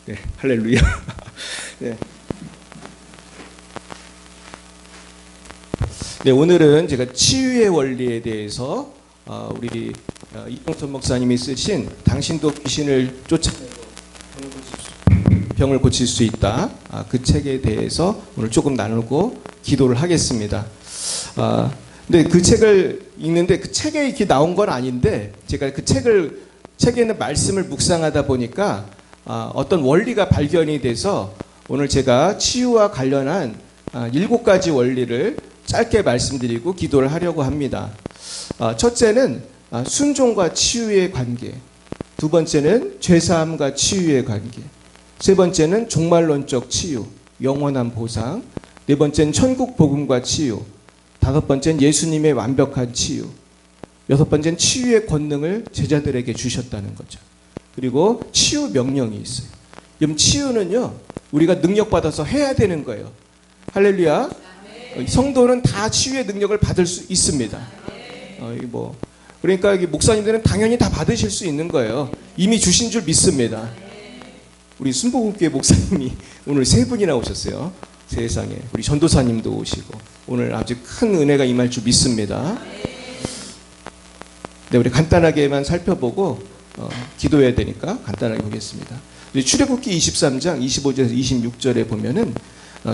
네, 할렐루야. 네. 네, 오늘은 제가 치유의 원리에 대해서 우리 이종선 목사님이 쓰신 당신도 귀신을 쫓아내고 병을 고칠 수 있다. 그 책에 대해서 오늘 조금 나누고 기도를 하겠습니다. 근데 그 책을 읽는데 그 책에 이렇게 나온 건 아닌데 제가 그 책에 있는 말씀을 묵상하다 보니까 어떤 원리가 발견이 돼서 오늘 제가 치유와 관련한 7가지 원리를 짧게 말씀드리고 기도를 하려고 합니다. 첫째는 순종과 치유의 관계, 두 번째는 죄사함과 치유의 관계, 세 번째는 종말론적 치유, 영원한 보상, 네 번째는 천국 복음과 치유, 다섯 번째는 예수님의 완벽한 치유, 여섯 번째는 치유의 권능을 제자들에게 주셨다는 거죠. 그리고 치유 명령이 있어요. 그럼 치유는요, 우리가 능력받아서 해야 되는 거예요. 할렐루야. 성도는 다 치유의 능력을 받을 수 있습니다. 그러니까 목사님들은 당연히 다 받으실 수 있는 거예요. 이미 주신 줄 믿습니다. 우리 순복음교회 목사님이 오늘 3분이나 오셨어요. 세상에. 우리 전도사님도 오시고 오늘 아주 큰 은혜가 임할 줄 믿습니다. 네, 우리 간단하게만 살펴보고 기도해야 되니까 간단하게 보겠습니다. 출애굽기 23장 25절에서 26절에 보면은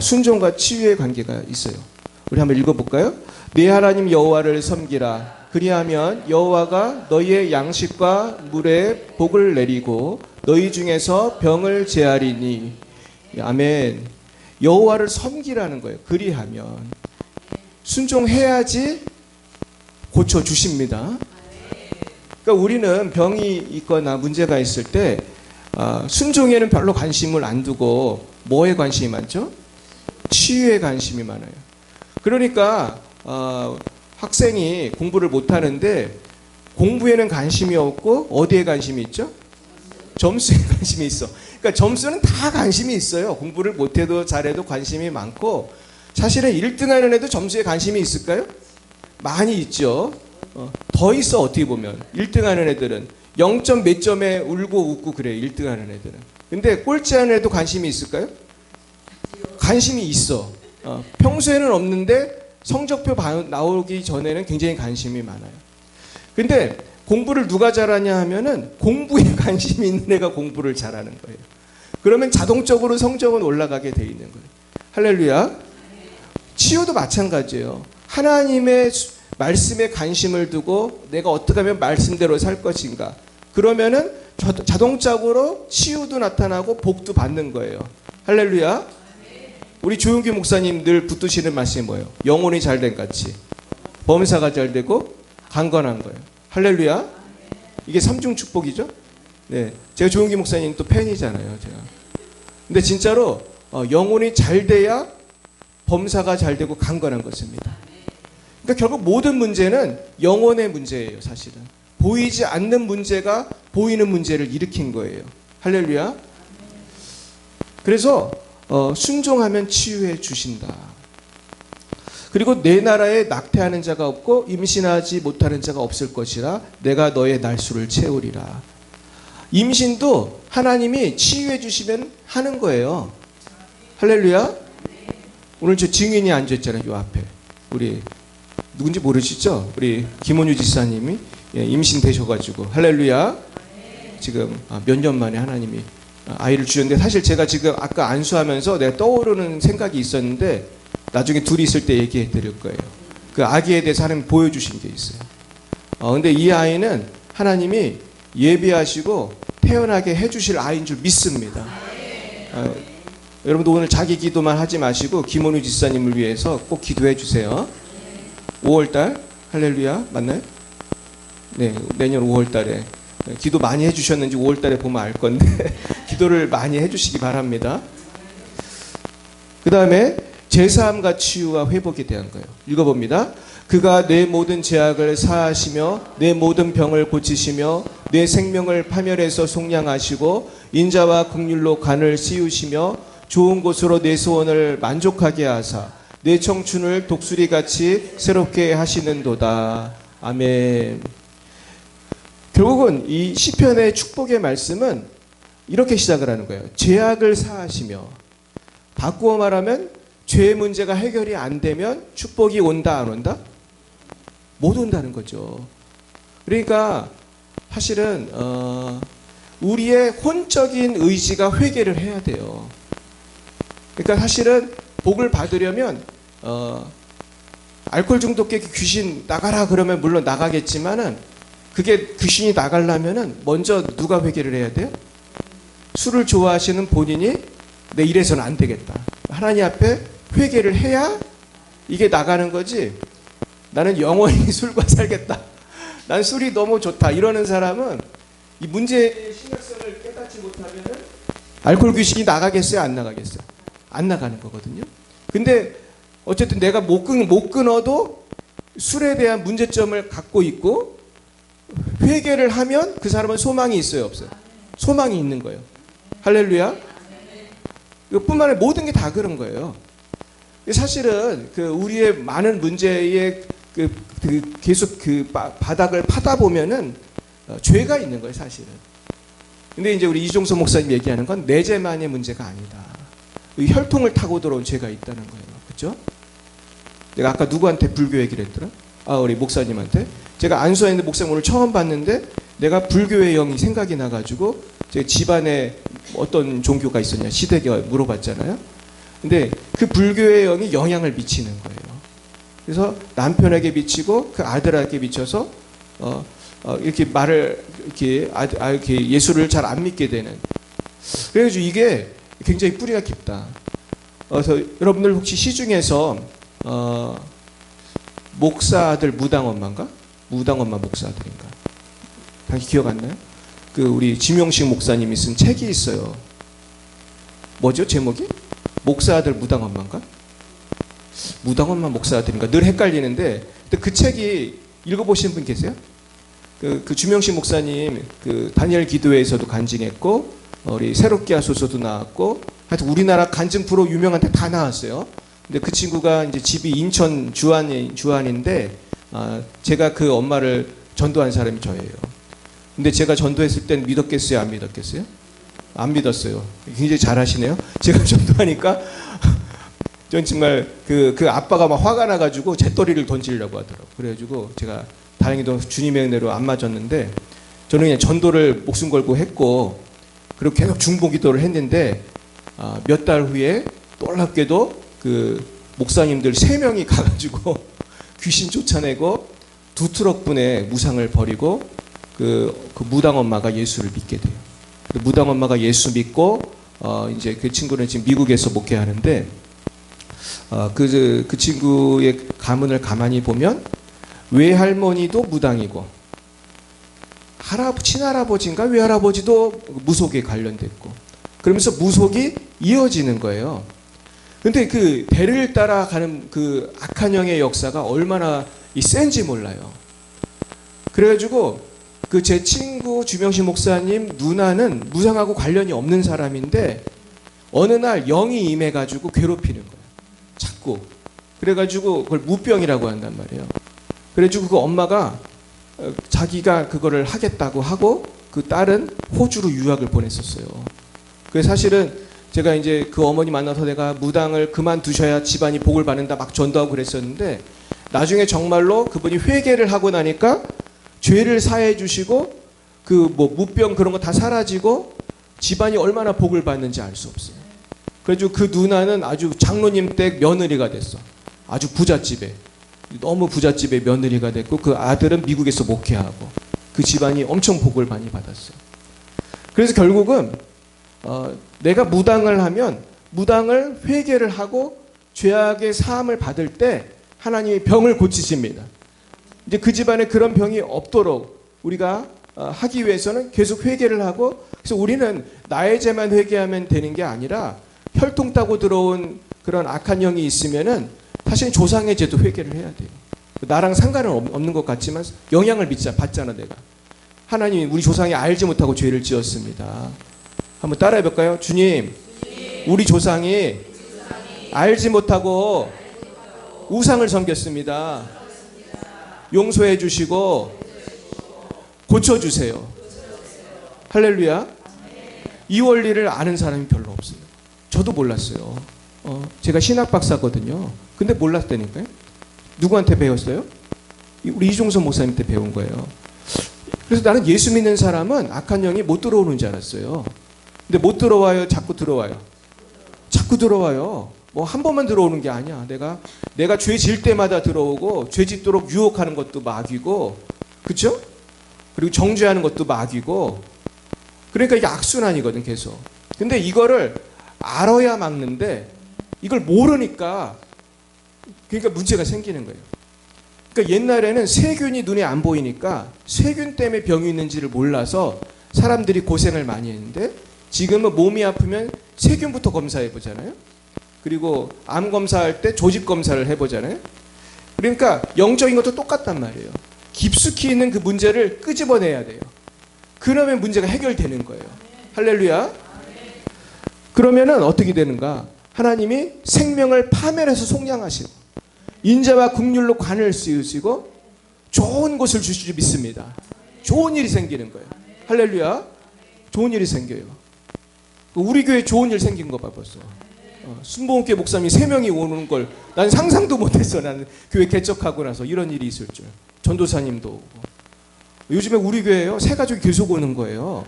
순종과 치유의 관계가 있어요. 우리 한번 읽어볼까요? 네 하나님 여호와를 섬기라. 그리하면 여호와가 너희의 양식과 물에 복을 내리고 너희 중에서 병을 제하리니. 아멘. 여호와를 섬기라는 거예요. 그리하면 순종해야지 고쳐주십니다. 그러니까 우리는 병이 있거나 문제가 있을 때 순종에는 별로 관심을 안 두고 뭐에 관심이 많죠? 치유에 관심이 많아요. 그러니까 학생이 공부를 못하는데 공부에는 관심이 없고 어디에 관심이 있죠? 점수에 관심이 있어. 그러니까 점수는 다 관심이 있어요. 공부를 못해도 잘해도 관심이 많고, 사실은 1등하는 애도 점수에 관심이 있을까요? 많이 있죠. 더 있어. 어떻게 보면 1등하는 애들은 0점 몇 점에 울고 웃고 그래요. 1등하는 애들은. 근데 꼴찌하는 애도 관심이 있을까요? 관심이 있어. 평소에는 없는데 성적표 나오기 전에는 굉장히 관심이 많아요. 근데 공부를 누가 잘하냐 하면은 공부에 관심이 있는 애가 공부를 잘하는 거예요. 그러면 자동적으로 성적은 올라가게 돼 있는 거예요. 할렐루야. 치유도 마찬가지예요. 하나님의 말씀에 관심을 두고 내가 어떻게 하면 말씀대로 살 것인가. 그러면은 자동적으로 치유도 나타나고 복도 받는 거예요. 할렐루야. 우리 조용기 목사님 늘 붙드시는 말씀이 뭐예요? 영혼이 잘된 같이 범사가 잘되고 강건한 거예요. 할렐루야. 이게 삼중 축복이죠. 네, 제가 조용기 목사님 또 팬이잖아요. 제가. 근데 진짜로 영혼이 잘 돼야 범사가 잘 되고 강건한 것입니다. 그러니까 결국 모든 문제는 영혼의 문제예요. 사실은 보이지 않는 문제가 보이는 문제를 일으킨 거예요. 할렐루야. 그래서 순종하면 치유해 주신다. 그리고 내 나라에 낙태하는 자가 없고 임신하지 못하는 자가 없을 것이라 내가 너의 날수를 채우리라. 임신도 하나님이 치유해 주시면 하는 거예요. 할렐루야. 오늘 저 증인이 앉아있잖아요. 요 앞에. 우리 누군지 모르시죠? 우리 김원유 지사님이 임신되셔가지고 할렐루야. 지금 몇 년 만에 하나님이 아이를 주셨는데, 사실 제가 지금 아까 안수하면서 내가 떠오르는 생각이 있었는데 나중에 둘이 있을 때 얘기해 드릴 거예요. 그 아기에 대해서 하나님 보여주신 게 있어요. 근데 이 아이는 하나님이 예비하시고 태어나게 해주실 아이인 줄 믿습니다. 여러분도 오늘 자기 기도만 하지 마시고 김원우 지사님을 위해서 꼭 기도해 주세요. 5월달 할렐루야 맞나요? 네, 내년 5월달에 기도 많이 해주셨는지 5월달에 보면 알 건데 기도를 많이 해주시기 바랍니다. 그 다음에 제사함과 치유와 회복에 대한 거예요. 읽어봅니다. 그가 내 모든 죄악을 사하시며 내 모든 병을 고치시며 내 생명을 파멸해서 속량하시고 인자와 긍휼로 간을 씌우시며 좋은 곳으로 내 소원을 만족하게 하사 내 청춘을 독수리같이 새롭게 하시는도다. 아멘. 결국은 이 시편의 축복의 말씀은 이렇게 시작을 하는 거예요. 죄악을 사하시며. 바꾸어 말하면 죄의 문제가 해결이 안 되면 축복이 온다 안 온다? 못 온다는 거죠. 그러니까 사실은 우리의 혼적인 의지가 회개를 해야 돼요. 그러니까 사실은 복을 받으려면 알코올 중독계 귀신 나가라 그러면 물론 나가겠지만은 그게 귀신이 나가려면은 먼저 누가 회개를 해야 돼요? 술을 좋아하시는 본인이 내 이래서는 안 되겠다. 하나님 앞에 회개를 해야 이게 나가는 거지. 나는 영원히 술과 살겠다. 난 술이 너무 좋다. 이러는 사람은 이 문제의 심각성을 깨닫지 못하면은 알코올 귀신이 나가겠어요? 안 나가겠어요? 안 나가는 거거든요. 근데 어쨌든 내가 못 끊어도 술에 대한 문제점을 갖고 있고 회개를 하면 그 사람은 소망이 있어요? 없어요? 소망이 있는 거예요. 할렐루야. 이것뿐만 아니라 모든 게 다 그런 거예요. 사실은 그 우리의 많은 문제에 계속 그 바닥을 파다 보면은 죄가 있는 거예요, 사실은. 근데 이제 우리 이종서 목사님 얘기하는 건 내 죄만의 문제가 아니다. 혈통을 타고 들어온 죄가 있다는 거예요. 그렇죠? 내가 아까 누구한테 불교 얘기를 했더라? 우리 목사님한테. 제가 안수에 있는 목사님 오늘 처음 봤는데 내가 불교의 영이 생각이 나가지고 제 집안에 어떤 종교가 있었냐 시댁에 물어봤잖아요. 근데 그 불교의 영이 영향을 미치는 거예요. 그래서 남편에게 미치고 그 아들에게 미쳐서 이렇게 말을 이렇게 예수를 잘 안 믿게 되는. 그래가지고 이게 굉장히 뿌리가 깊다. 그래서 여러분들 혹시 시중에서 목사들 무당엄마인가? 무당엄마 목사들인가? 당시 기억 안 나요? 그 우리 지명식 목사님이 쓴 책이 있어요. 뭐죠 제목이? 목사들 무당엄마인가? 무당엄마 목사들인가? 늘 헷갈리는데 그 책이 읽어보신 분 계세요? 그 주명식 목사님 그 다니엘 기도회에서도 간증했고 우리 새롭게 하소서도 나왔고 하여튼 우리나라 간증 프로 유명한 데 다 나왔어요. 근데 그 친구가 이제 집이 인천 주안인데 제가 그 엄마를 전도한 사람이 저예요. 근데 제가 전도했을 땐 믿었겠어요? 안 믿었겠어요? 안 믿었어요. 굉장히 잘하시네요. 제가 전도하니까 전 정말 그 아빠가 막 화가 나가지고 잿더리를 던지려고 하더라고요. 그래가지고 제가 다행히도 주님의 은혜로 안 맞았는데 저는 그냥 전도를 목숨 걸고 했고 그리고 계속 중보 기도를 했는데 몇 달 후에 놀랍게도 그 목사님들 3명이 가가지고 귀신 쫓아내고 2트럭분의 무상을 버리고 그 무당 엄마가 예수를 믿게 돼요. 무당 엄마가 예수 믿고 이제 그 친구는 지금 미국에서 목회하는데 그 친구의 가문을 가만히 보면 외할머니도 무당이고 친할아버지인가 외할아버지도 무속에 관련됐고 그러면서 무속이 이어지는 거예요. 근데 그 대를 따라가는 그 악한 영의 역사가 얼마나 센지 몰라요. 그래가지고 그 제 친구 주명식 목사님 누나는 무상하고 관련이 없는 사람인데 어느 날 영이 임해가지고 괴롭히는 거예요. 자꾸. 그래가지고 그걸 무병이라고 한단 말이에요. 그래가지고 그 엄마가 자기가 그거를 하겠다고 하고 그 딸은 호주로 유학을 보냈었어요. 그래서 사실은 제가 이제 그 어머니 만나서 내가 무당을 그만두셔야 집안이 복을 받는다 막 전도하고 그랬었는데 나중에 정말로 그분이 회개를 하고 나니까 죄를 사해 주시고 그 뭐 무병 그런 거 다 사라지고 집안이 얼마나 복을 받는지 알 수 없어요. 그래가지고 그 누나는 아주 장로님 댁 며느리가 됐어. 아주 부잣집에. 너무 부잣집의 며느리가 됐고 그 아들은 미국에서 목회하고 그 집안이 엄청 복을 많이 받았어요. 그래서 결국은 내가 무당을 하면 무당을 회개를 하고 죄악의 사함을 받을 때 하나님이 병을 고치십니다. 이제 그 집안에 그런 병이 없도록 우리가 하기 위해서는 계속 회개를 하고 그래서 우리는 나의 죄만 회개하면 되는 게 아니라 혈통 따고 들어온 그런 악한 영이 있으면은 사실 조상의 죄도 회개를 해야 돼요. 나랑 상관은 없는 것 같지만 영향을 받잖아 내가. 하나님이 우리 조상이 알지 못하고 죄를 지었습니다. 한번 따라해 볼까요? 주님, 우리 조상이 알지 못하고 우상을 섬겼습니다. 용서해 주시고 고쳐주세요. 할렐루야. 이 원리를 아는 사람이 별로 없어요. 저도 몰랐어요. 제가 신학 박사거든요. 근데 몰랐다니까요. 누구한테 배웠어요? 우리 이종선 목사님한테 배운 거예요. 그래서 나는 예수 믿는 사람은 악한 영이 못 들어오는 줄 알았어요. 근데 못 들어와요? 자꾸 들어와요? 자꾸 들어와요. 뭐 한 번만 들어오는 게 아니야. 내가 죄 질 때마다 들어오고, 죄 짓도록 유혹하는 것도 마귀고, 그쵸? 그리고 정죄하는 것도 마귀고, 그러니까 이게 악순환이거든, 계속. 근데 이거를 알아야 막는데, 이걸 모르니까, 그러니까 문제가 생기는 거예요. 그러니까 옛날에는 세균이 눈에 안 보이니까 세균 때문에 병이 있는지를 몰라서 사람들이 고생을 많이 했는데, 지금은 몸이 아프면 세균부터 검사해 보잖아요. 그리고 암 검사할 때 조직 검사를 해보잖아요. 그러니까 영적인 것도 똑같단 말이에요. 깊숙이 있는 그 문제를 끄집어내야 돼요. 그러면 문제가 해결되는 거예요. 할렐루야. 그러면은 어떻게 되는가? 하나님이 생명을 파멸해서 속량하시고 인자와 긍휼로 관을 씌우시고 좋은 곳을 주실 줄 믿습니다. 좋은 일이 생기는 거예요. 할렐루야. 좋은 일이 생겨요. 우리 교회에 좋은 일 생긴 거 봐 벌써. 순복음교회 목사님이 3명이 오는 걸 난 상상도 못했어. 나는 교회 개척하고 나서 이런 일이 있을 줄. 전도사님도 오고. 요즘에 우리 교회에요 새 가족이 계속 오는 거예요.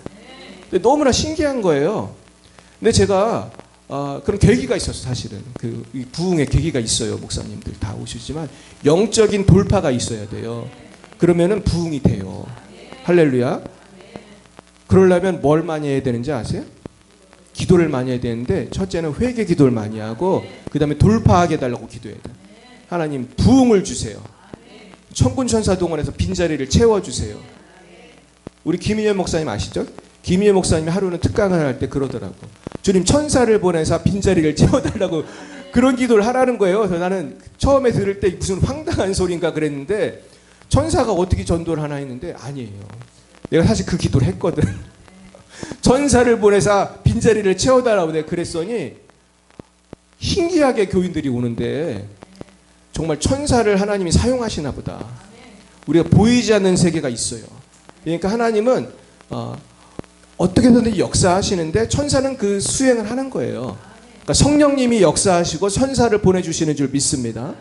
근데 너무나 신기한 거예요. 근데 제가 그런 계기가 있었어. 사실은 그 부흥의 계기가 있어요. 목사님들 다 오시지만 영적인 돌파가 있어야 돼요. 그러면은 부흥이 돼요. 할렐루야. 그러려면 뭘 많이 해야 되는지 아세요? 기도를 많이 해야 되는데, 첫째는 회개 기도를 많이 하고, 그 다음에 돌파하게 해달라고 기도해야 돼요. 하나님 부흥을 주세요. 천군 천사 동원해서 빈자리를 채워주세요. 우리 김인현 목사님 아시죠? 김인현 목사님이 하루는 특강을 할 때 그러더라고. 주님 천사를 보내서 빈자리를 채워달라고 그런 기도를 하라는 거예요. 그래서 나는 처음에 들을 때 무슨 황당한 소리인가 그랬는데, 천사가 어떻게 전도를 하나 했는데 아니에요. 내가 사실 그 기도를 했거든. 천사를 보내서 빈자리를 채워달라고 내가 그랬더니 신기하게 교인들이 오는데 정말 천사를 하나님이 사용하시나 보다. 우리가 보이지 않는 세계가 있어요. 그러니까 하나님은 어떻게 해서든지 역사하시는데 천사는 그 수행을 하는 거예요. 그러니까 성령님이 역사하시고 천사를 보내주시는 줄 믿습니다.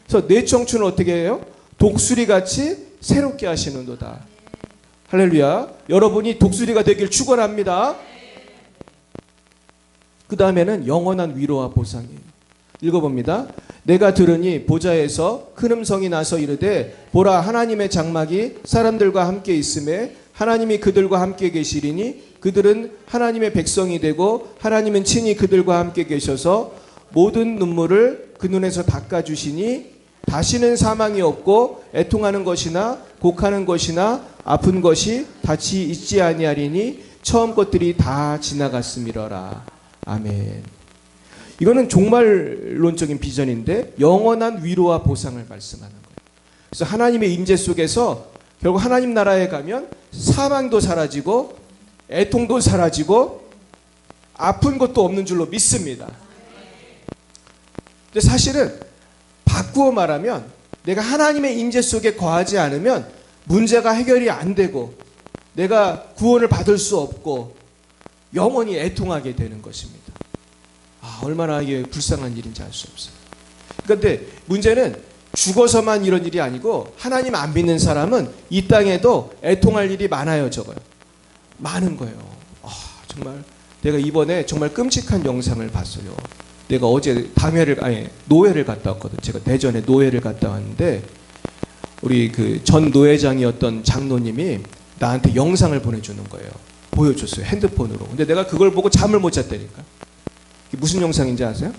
그래서 내 청춘을 어떻게 해요? 독수리같이 새롭게 하시는도다. 할렐루야. 여러분이 독수리가 되길 축원합니다. 그 다음에는 영원한 위로와 보상이에요. 읽어봅니다. 내가 들으니 보좌에서 큰 음성이 나서 이르되 보라 하나님의 장막이 사람들과 함께 있음에 하나님이 그들과 함께 계시리니 그들은 하나님의 백성이 되고 하나님은 친히 그들과 함께 계셔서 모든 눈물을 그 눈에서 닦아주시니 다시는 사망이 없고 애통하는 것이나 곡하는 것이나 아픈 것이 다시 있지 아니하리니 처음 것들이 다 지나갔음이러라. 아멘. 이거는 종말론적인 비전인데 영원한 위로와 보상을 말씀하는 거예요. 그래서 하나님의 임재 속에서 결국 하나님 나라에 가면 사망도 사라지고 애통도 사라지고 아픈 것도 없는 줄로 믿습니다. 근데 사실은 바꾸어 말하면 내가 하나님의 임재 속에 거하지 않으면 문제가 해결이 안 되고 내가 구원을 받을 수 없고 영원히 애통하게 되는 것입니다. 얼마나 이게 불쌍한 일인지 알 수 없어요. 그런데 문제는 죽어서만 이런 일이 아니고 하나님 안 믿는 사람은 이 땅에도 애통할 일이 많아요. 적어요. 많은 거예요. 정말 내가 이번에 정말 끔찍한 영상을 봤어요. 내가 어제 노회를 갔다 왔거든. 제가 대전에 노회를 갔다 왔는데 우리 그 전 노회장이었던 장로님이 나한테 영상을 보내주는 거예요. 보여줬어요. 핸드폰으로. 근데 내가 그걸 보고 잠을 못 잤다니까. 이게 무슨 영상인지 아세요?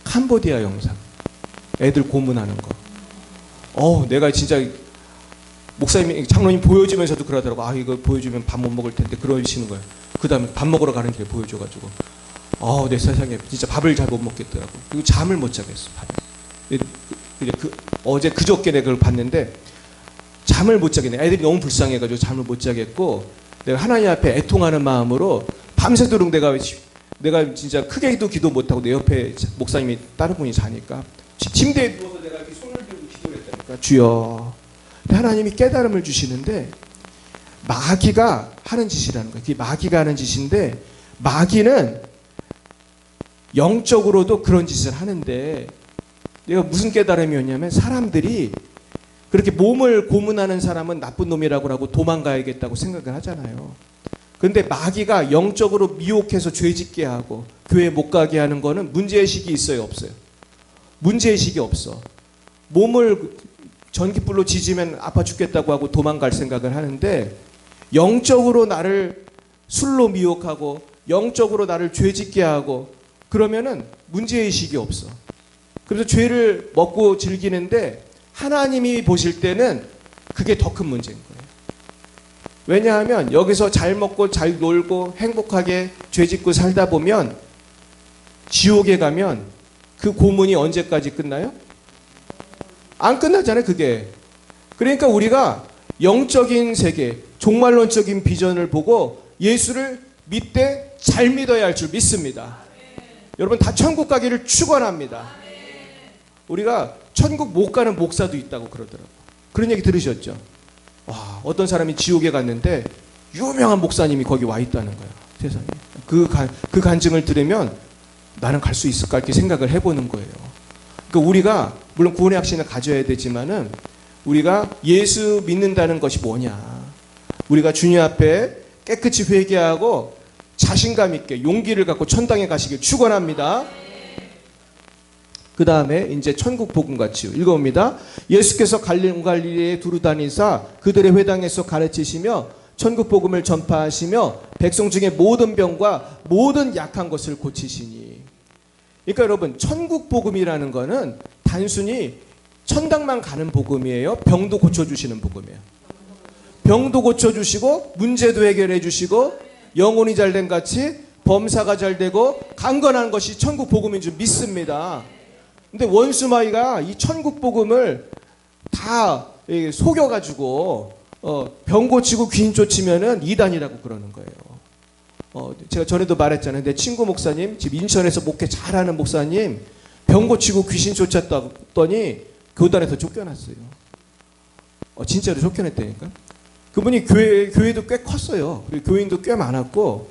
캄보디아 영상. 애들 고문하는 거. 내가 진짜 목사님이 장로님 보여주면서도 그러더라고. 이거 보여주면 밥 못 먹을 텐데 그러시는 거예요. 그 다음에 밥 먹으러 가는 길에 보여줘가지고 내 세상에 진짜 밥을 잘 못 먹겠더라고. 그리고 잠을 못 자겠어. 어제 그저께 내가 그걸 봤는데 잠을 못 자겠네. 애들이 너무 불쌍해가지고 잠을 못 자겠고 내가 하나님 앞에 애통하는 마음으로 밤새도록 내가 진짜 크게도 기도 못하고 내 옆에 목사님이 다른 분이 자니까 침대에 누워서 내가 이렇게 손을 들고 기도를 했다니까. 주여. 하나님이 깨달음을 주시는데 마귀가 하는 짓이라는 거예요. 그게 마귀가 하는 짓인데, 마귀는 영적으로도 그런 짓을 하는데, 내가 무슨 깨달음이었냐면, 사람들이 그렇게 몸을 고문하는 사람은 나쁜 놈이라고 하고 도망가야겠다고 생각을 하잖아요. 그런데 마귀가 영적으로 미혹해서 죄짓게 하고 교회 못 가게 하는 거는 문제의식이 있어요, 없어요? 문제의식이 없어. 몸을 전깃불로 지지면 아파 죽겠다고 하고 도망갈 생각을 하는데, 영적으로 나를 술로 미혹하고 영적으로 나를 죄짓게 하고 그러면은 문제의식이 없어. 그래서 죄를 먹고 즐기는데 하나님이 보실 때는 그게 더 큰 문제인 거예요. 왜냐하면 여기서 잘 먹고 잘 놀고 행복하게 죄짓고 살다 보면 지옥에 가면 그 고문이 언제까지 끝나요? 안 끝나잖아요, 그게. 그러니까 우리가 영적인 세계, 종말론적인 비전을 보고 예수를 믿되 잘 믿어야 할 줄 믿습니다. 여러분 다 천국 가기를 축원합니다. 우리가 천국 못 가는 목사도 있다고 그러더라고요. 그런 얘기 들으셨죠? 와, 어떤 사람이 지옥에 갔는데 유명한 목사님이 거기 와 있다는 거예요. 세상에. 그 간증을 들으면 나는 갈 수 있을까 이렇게 생각을 해보는 거예요. 그러니까 우리가 물론 구원의 확신을 가져야 되지만은 우리가 예수 믿는다는 것이 뭐냐? 우리가 주님 앞에 깨끗이 회개하고 자신감 있게 용기를 갖고 천당에 가시길 축원합니다. 그 다음에 이제 천국 복음 같이요. 읽어봅니다. 예수께서 갈릴리에 두루 다니사 그들의 회당에서 가르치시며 천국 복음을 전파하시며 백성 중에 모든 병과 모든 약한 것을 고치시니. 그러니까 여러분 천국 복음이라는 거는 단순히 천당만 가는 복음이에요. 병도 고쳐주시는 복음이에요. 병도 고쳐주시고 문제도 해결해 주시고 영혼이 잘된 같이 범사가 잘되고 강건한 것이 천국 복음인 줄 믿습니다. 근데 원수마귀가 이 천국 복음을 다 속여가지고 병 고치고 귀신 쫓으면은 이단이라고 그러는 거예요. 제가 전에도 말했잖아요. 내 친구 목사님, 집 인천에서 목회 잘하는 목사님 병 고치고 귀신 쫓았더니 교단에서 쫓겨났어요. 진짜로 쫓겨냈다니까. 그분이 교회도 꽤 컸어요. 그리고 교인도 꽤 많았고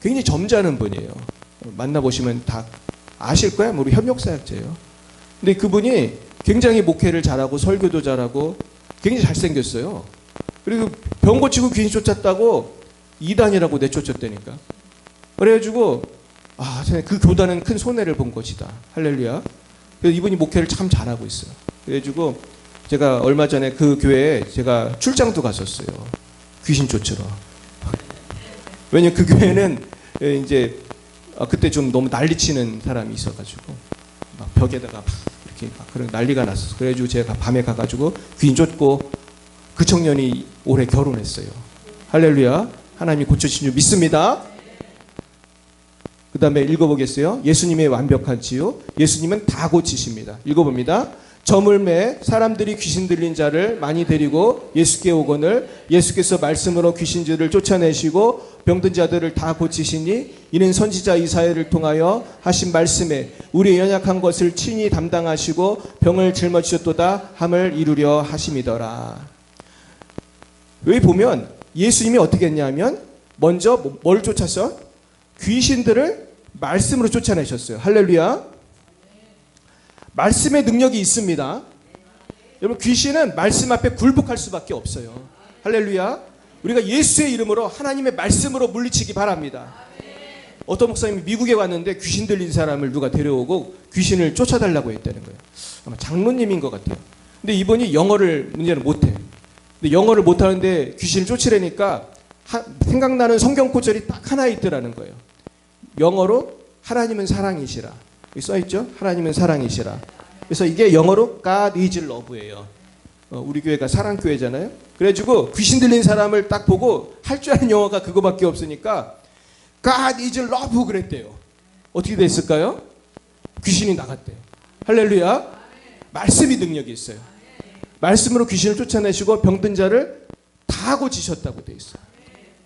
굉장히 점잖은 분이에요. 만나보시면 다 아실 거야. 우리 협력사역자예요. 근데 그분이 굉장히 목회를 잘하고 설교도 잘하고 굉장히 잘생겼어요. 그리고 병 고치고 귀신 쫓았다고 이단이라고 내쫓았다니까. 그래가지고 그 교단은 큰 손해를 본 것이다. 할렐루야. 그래서 이분이 목회를 참 잘하고 있어요. 그래가지고 제가 얼마 전에 그 교회에 제가 출장도 갔었어요. 귀신 쫓으러. 왜냐면 그 교회는 이제 그때 좀 너무 난리치는 사람이 있어가지고 막 벽에다가 이렇게 막 그런 난리가 났었어. 그래가지고 제가 밤에 가가지고 귀신 쫓고 그 청년이 올해 결혼했어요. 할렐루야. 하나님이 고쳐주신 줄 믿습니다. 그 다음에 읽어보겠어요. 예수님의 완벽한 치유. 예수님은 다 고치십니다. 읽어봅니다. 저물매 사람들이 귀신 들린 자를 많이 데리고 예수께 오거늘 예수께서 말씀으로 귀신들을 쫓아내시고 병든 자들을 다 고치시니 이는 선지자 이사야를 통하여 하신 말씀에 우리의 연약한 것을 친히 담당하시고 병을 짊어지셨도다 함을 이루려 하심이더라. 여기 보면 예수님이 어떻게 했냐면 먼저 뭘 쫓았어? 귀신들을 말씀으로 쫓아내셨어요. 할렐루야. 말씀의 능력이 있습니다. 여러분 귀신은 말씀 앞에 굴복할 수밖에 없어요. 할렐루야. 우리가 예수의 이름으로 하나님의 말씀으로 물리치기 바랍니다. 어떤 목사님이 미국에 왔는데 귀신 들린 사람을 누가 데려오고 귀신을 쫓아달라고 했다는 거예요. 아마 장로님인 것 같아요. 근데 이분이 영어를 문제는 못해. 근데 영어를 못하는데 귀신을 쫓으려니까 생각나는 성경 구절이 딱 하나 있더라는 거예요. 영어로 하나님은 사랑이시라. 여기 써있죠? 하나님은 사랑이시라. 그래서 이게 영어로 God is love예요. 우리 교회가 사랑교회잖아요. 그래가지고 귀신 들린 사람을 딱 보고 할 줄 아는 영어가 그거밖에 없으니까 God is love 그랬대요. 어떻게 됐을까요? 귀신이 나갔대요. 할렐루야. 말씀이 능력이 있어요. 말씀으로 귀신을 쫓아내시고 병든 자를 다 고치셨다고 돼 있어요.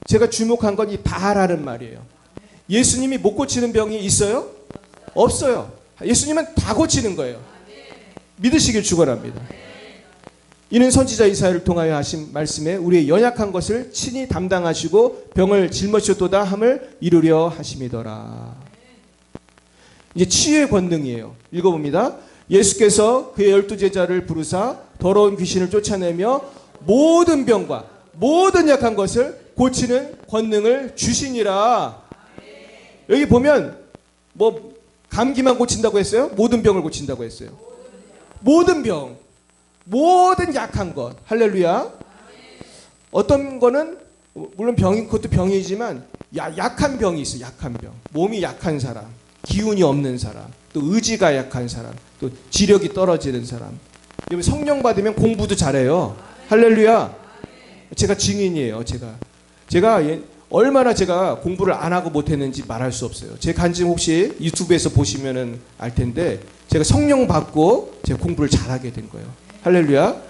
제가 주목한 건 이 다라는 말이에요. 예수님이 못 고치는 병이 있어요? 없어요. 예수님은 다 고치는 거예요. 믿으시길 축원합니다. 이는 선지자 이사야를 통하여 하신 말씀에 우리의 연약한 것을 친히 담당하시고 병을 짊어지셨도다 함을 이루려 하심이더라. 이제 치유의 권능이에요. 읽어봅니다. 예수께서 그의 12제자를 부르사 더러운 귀신을 쫓아내며 모든 병과 모든 약한 것을 고치는 권능을 주시니라. 여기 보면 뭐 감기만 고친다고 했어요? 모든 병을 고친다고 했어요. 모든 병, 모든 약한 것. 할렐루야. 어떤 거는 물론 병이 그것도 병이지만 약한 병이 있어요. 약한 병. 몸이 약한 사람, 기운이 없는 사람, 또 의지가 약한 사람, 또 지력이 떨어지는 사람. 성령 받으면 공부도 잘해요. 할렐루야. 제가 증인이에요. 제가 얼마나 제가 공부를 안 하고 못했는지 말할 수 없어요. 제 간증 혹시 유튜브에서 보시면은 알 텐데 제가 성령 받고 제가 공부를 잘하게 된 거예요. 할렐루야.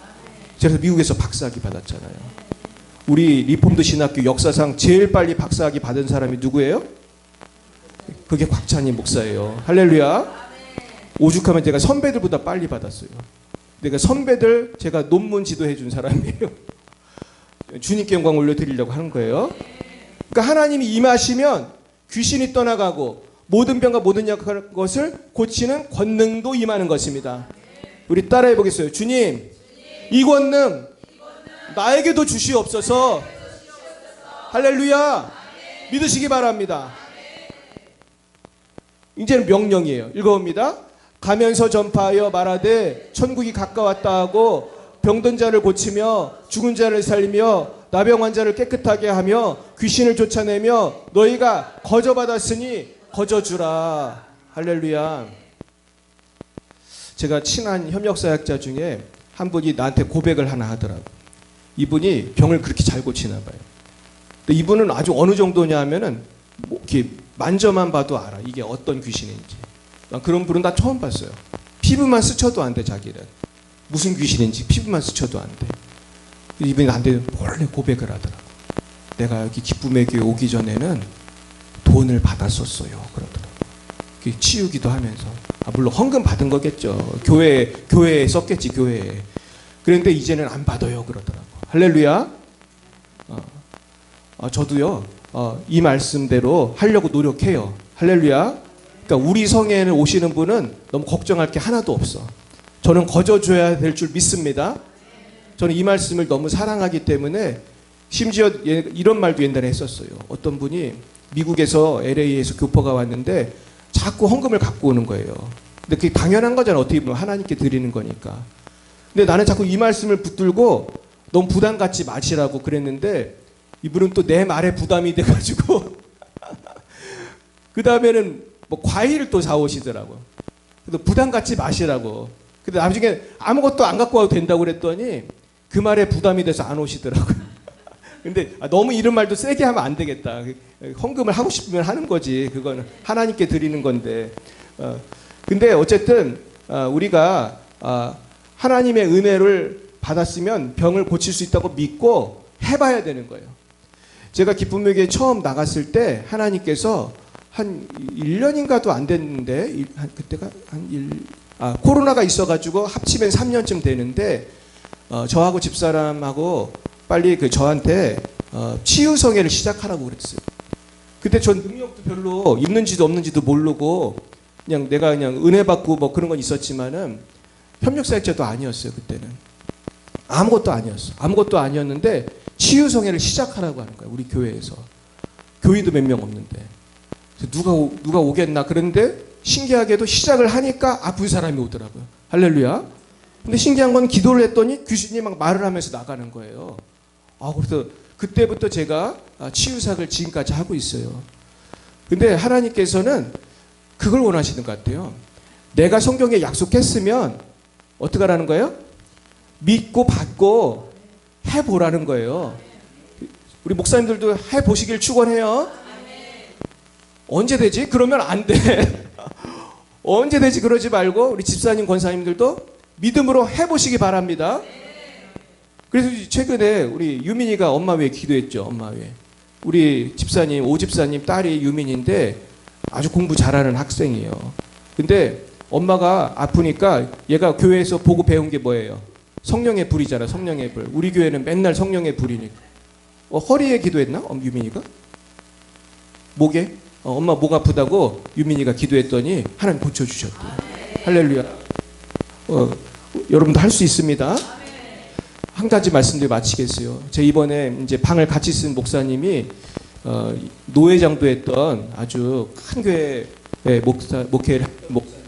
제가 미국에서 박사학위 받았잖아요. 우리 리폼드 신학교 역사상 제일 빨리 박사학위 받은 사람이 누구예요? 그게 곽찬희 목사예요. 할렐루야. 오죽하면 제가 선배들보다 빨리 받았어요. 내가 선배들 제가 논문 지도해 준 사람이에요. 주님께 영광 올려드리려고 하는 거예요. 그러니까 하나님이 임하시면 귀신이 떠나가고 모든 병과 모든 약한 것을 고치는 권능도 임하는 것입니다. 우리 따라해 보겠어요. 주님, 이 권능 나에게도 주시옵소서. 할렐루야. 믿으시기 바랍니다. 이제는 명령이에요. 읽어봅니다. 가면서 전파하여 말하되 천국이 가까웠다 하고 병든 자를 고치며 죽은 자를 살리며 나병 환자를 깨끗하게 하며 귀신을 쫓아내며 너희가 거저받았으니 거저주라. 할렐루야. 제가 친한 협력사역자 중에 한 분이 나한테 고백을 하나 하더라고요. 이분이 병을 그렇게 잘 고치나 봐요. 근데 이분은 아주 어느 정도냐 하면은 뭐 이렇게 만져만 봐도 알아. 이게 어떤 귀신인지. 난 그런 분은 나 처음 봤어요. 피부만 스쳐도 안 돼, 자기는. 무슨 귀신인지 피부만 스쳐도 안 돼. 이분이 나한테 원래 고백을 하더라고. 내가 여기 기쁨의 교회 오기 전에는 돈을 받았었어요. 그러더라고. 치우기도 하면서. 물론 헌금 받은 거겠죠. 교회에 썼겠지, 교회에. 그런데 이제는 안 받아요. 그러더라고. 할렐루야. 저도요, 이 말씀대로 하려고 노력해요. 할렐루야. 그러니까 우리 성에는 오시는 분은 너무 걱정할 게 하나도 없어. 저는 거저줘야 될 줄 믿습니다. 저는 이 말씀을 너무 사랑하기 때문에 심지어 이런 말도 옛날에 했었어요. 어떤 분이 미국에서 LA에서 교포가 왔는데 자꾸 헌금을 갖고 오는 거예요. 근데 그게 당연한 거잖아. 어떻게 보면 하나님께 드리는 거니까. 근데 나는 자꾸 이 말씀을 붙들고 너무 부담 갖지 마시라고 그랬는데 이분은 또 내 말에 부담이 돼가지고 그 다음에는 뭐 과일을 또 사오시더라고요. 그래서 부담 갖지 마시라고. 근데 나중에 아무것도 안 갖고 와도 된다고 그랬더니 그 말에 부담이 돼서 안 오시더라고요. 근데 너무 이런 말도 세게 하면 안 되겠다. 헌금을 하고 싶으면 하는 거지. 그거는 하나님께 드리는 건데. 근데 어쨌든 우리가 하나님의 은혜를 받았으면 병을 고칠 수 있다고 믿고 해봐야 되는 거예요. 제가 기쁨의 교회 처음 나갔을 때 하나님께서 한 1년인가도 안 됐는데 그때가 코로나가 있어가지고 합치면 3년쯤 되는데 저하고 집사람하고 빨리 저한테 치유성회를 시작하라고 그랬어요. 그때 전 능력도 별로 있는지도 없는지도 모르고 그냥 내가 그냥 은혜 받고 뭐 그런 건 있었지만은 협력사역자도 아니었어요. 그때는 아무것도 아니었어. 아무것도 아니었는데 치유성회를 시작하라고 하는 거예요. 우리 교회에서 교인도 몇 명 없는데 누가 오겠나 그런데 신기하게도 시작을 하니까 아픈 사람이 오더라고요. 할렐루야. 근데 신기한 건 기도를 했더니 귀신이 막 말을 하면서 나가는 거예요. 그래서 그때부터 제가 치유사역을 지금까지 하고 있어요. 근데 하나님께서는 그걸 원하시는 것 같아요. 내가 성경에 약속했으면 어떻게 하라는 거예요? 믿고 받고 해보라는 거예요. 우리 목사님들도 해보시길 축원해요. 언제 되지? 그러면 안 돼. 언제 되지? 그러지 말고 우리 집사님, 권사님들도 믿음으로 해보시기 바랍니다. 그래서 최근에 우리 유민이가 엄마 위에 기도했죠. 엄마 위에. 우리 집사님, 오집사님 딸이 유민인데 아주 공부 잘하는 학생이에요. 근데 엄마가 아프니까 얘가 교회에서 보고 배운 게 뭐예요? 성령의 불이잖아. 성령의 불. 우리 교회는 맨날 성령의 불이니까. 허리에 기도했나? 유민이가? 목에? 엄마 목 아프다고 유민이가 기도했더니 하나님 고쳐주셨대. 할렐루야. 여러분도 할 수 있습니다. 한 가지 말씀드리고 마치겠어요. 제 이번에 이제 방을 같이 쓴 목사님이 노회장도 했던 아주 큰 교회 목회를 했던 목사님인데,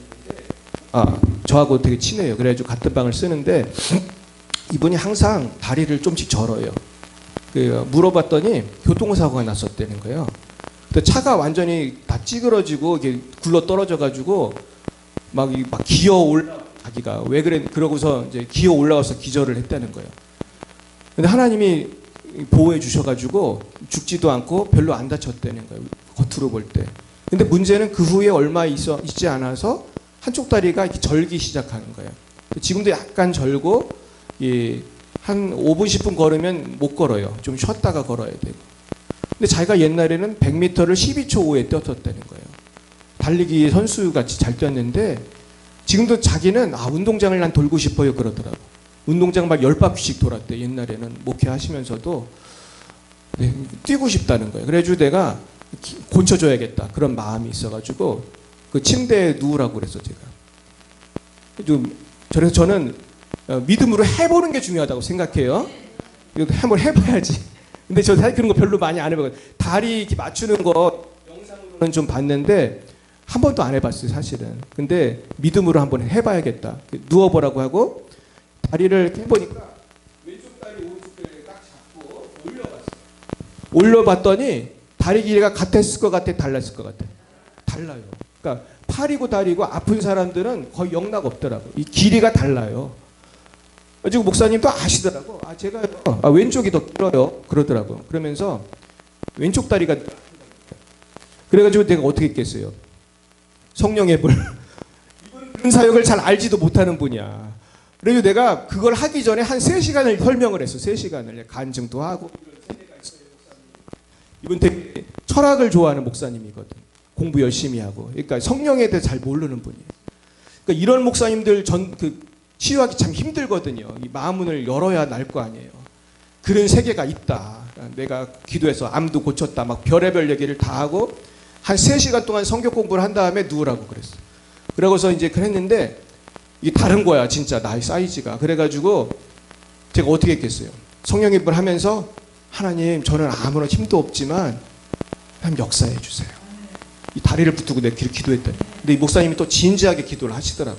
저하고 되게 친해요. 그래가지고 같은 방을 쓰는데 이분이 항상 다리를 좀씩 절어요. 물어봤더니 교통사고가 났었다는 거예요. 차가 완전히 다 찌그러지고 이게 굴러 떨어져가지고 막 기어 올라. 자기가 왜 그래 그러고서 이제 기어 올라가서 기절을 했다는 거예요. 근데 하나님이 보호해 주셔가지고 죽지도 않고 별로 안 다쳤다는 거예요. 겉으로 볼 때. 근데 문제는 그 후에 얼마 있지 않아서 한쪽 다리가 이렇게 절기 시작하는 거예요. 지금도 약간 절고 한 5분 10분 걸으면 못 걸어요. 좀 쉬었다가 걸어야 되고. 근데 자기가 옛날에는 100m를 12초 5에 뛰었었다는 거예요. 달리기 선수같이 잘 뛰었는데 지금도 자기는 운동장을 난 돌고 싶어요 그러더라고. 운동장 막 10바퀴씩 돌았대. 옛날에는 목회하시면서도 뛰고 싶다는 거예요. 그래가지고 내가 고쳐줘야겠다 그런 마음이 있어가지고 그 침대에 누우라고 그랬어 제가. 그래서 저는 믿음으로 해보는 게 중요하다고 생각해요. 이것도 한번 해봐야지. 근데 저 사실 그런 거 별로 많이 안 해봐요. 다리 이렇게 맞추는 거 영상으로는 좀 봤는데 한 번도 안 해봤어요 사실은. 근데 믿음으로 한번 해봐야겠다. 누워보라고 하고 다리를 해보니까 왼쪽 다리 오른쪽 다리 딱 잡고 올려봤어요. 올려봤더니 다리 길이가 같았을 것 같아 달랐을 것 같아. 달라요. 그러니까 팔이고 다리고 아픈 사람들은 거의 영락 없더라고. 이 길이가 달라요. 지금 목사님도 아시더라고. 제가 왼쪽이 더 길어요 그러더라고. 그러면서 왼쪽 다리가 그래가지고 내가 어떻게 했겠어요. 성령의 불. 이분은 그런 사역을 잘 알지도 못하는 분이야. 그래서 내가 그걸 하기 전에 한 3시간을 설명을 했어. 3시간을. 간증도 하고. 이분 되게 철학을 좋아하는 목사님이거든. 공부 열심히 하고. 그러니까 성령에 대해 잘 모르는 분이에요. 그러니까 이런 목사님들 치유하기 참 힘들거든요. 이 마음문을 열어야 날 거 아니에요. 그런 세계가 있다. 내가 기도해서 암도 고쳤다. 막 별의별 얘기를 다 하고 한 3시간 동안 성경 공부를 한 다음에 누우라고 그랬어. 그러고서 이제 그랬는데 이게 다른 거야 진짜 나의 사이즈가. 그래가지고 제가 어떻게 했겠어요. 성령의 불 하면서 하나님 저는 아무런 힘도 없지만 하나님 역사해 주세요. 이 다리를 붙들고 내가 기도했더니 근데 이 목사님이 또 진지하게 기도를 하시더라고.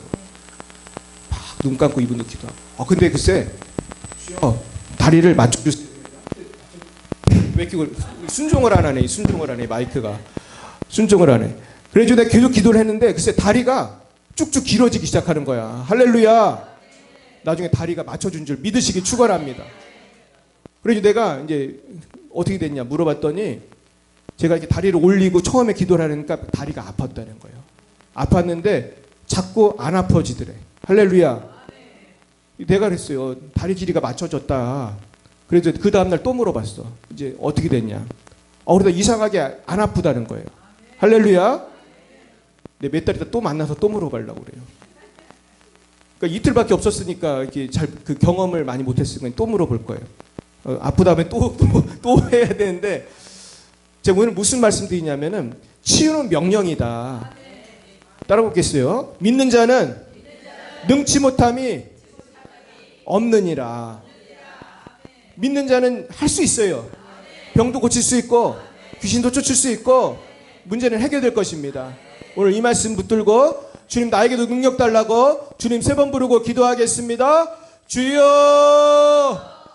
막 눈 감고 이분도 기도하고. 근데 글쎄 다리를 맞춰주세요. 왜 이렇게 순종을 안 하네. 순종을 안 해. 마이크가 순종을 안 해. 그래서 내가 계속 기도를 했는데 글쎄 다리가 쭉쭉 길어지기 시작하는 거야. 할렐루야. 나중에 다리가 맞춰준 줄 믿으시기 축원합니다. 그래서 내가 이제 어떻게 됐냐 물어봤더니 제가 이렇게 다리를 올리고 처음에 기도를 하니까 다리가 아팠다는 거예요. 아팠는데 자꾸 안 아파지더래. 할렐루야. 내가 그랬어요. 다리 길이가 맞춰졌다. 그래서 그 다음날 또 물어봤어. 이제 어떻게 됐냐. 그러다 이상하게 안 아프다는 거예요. 할렐루야. 몇 달 있다 또 만나서 또 물어보려고 그래요. 그러니까 이틀밖에 없었으니까 이렇게 잘 그 경험을 많이 못했으니까 또 물어볼 거예요. 아프다면 또 해야 되는데 제가 오늘 무슨 말씀드리냐면은 치유는 명령이다. 따라보겠어요. 믿는 자는 능치 못함이 없느니라. 믿는 자는 할 수 있어요. 병도 고칠 수 있고 귀신도 쫓을 수 있고 문제는 해결될 것입니다. 오늘 이 말씀 붙들고 주님 나에게도 능력 달라고 주님 3번 부르고 기도하겠습니다. 주여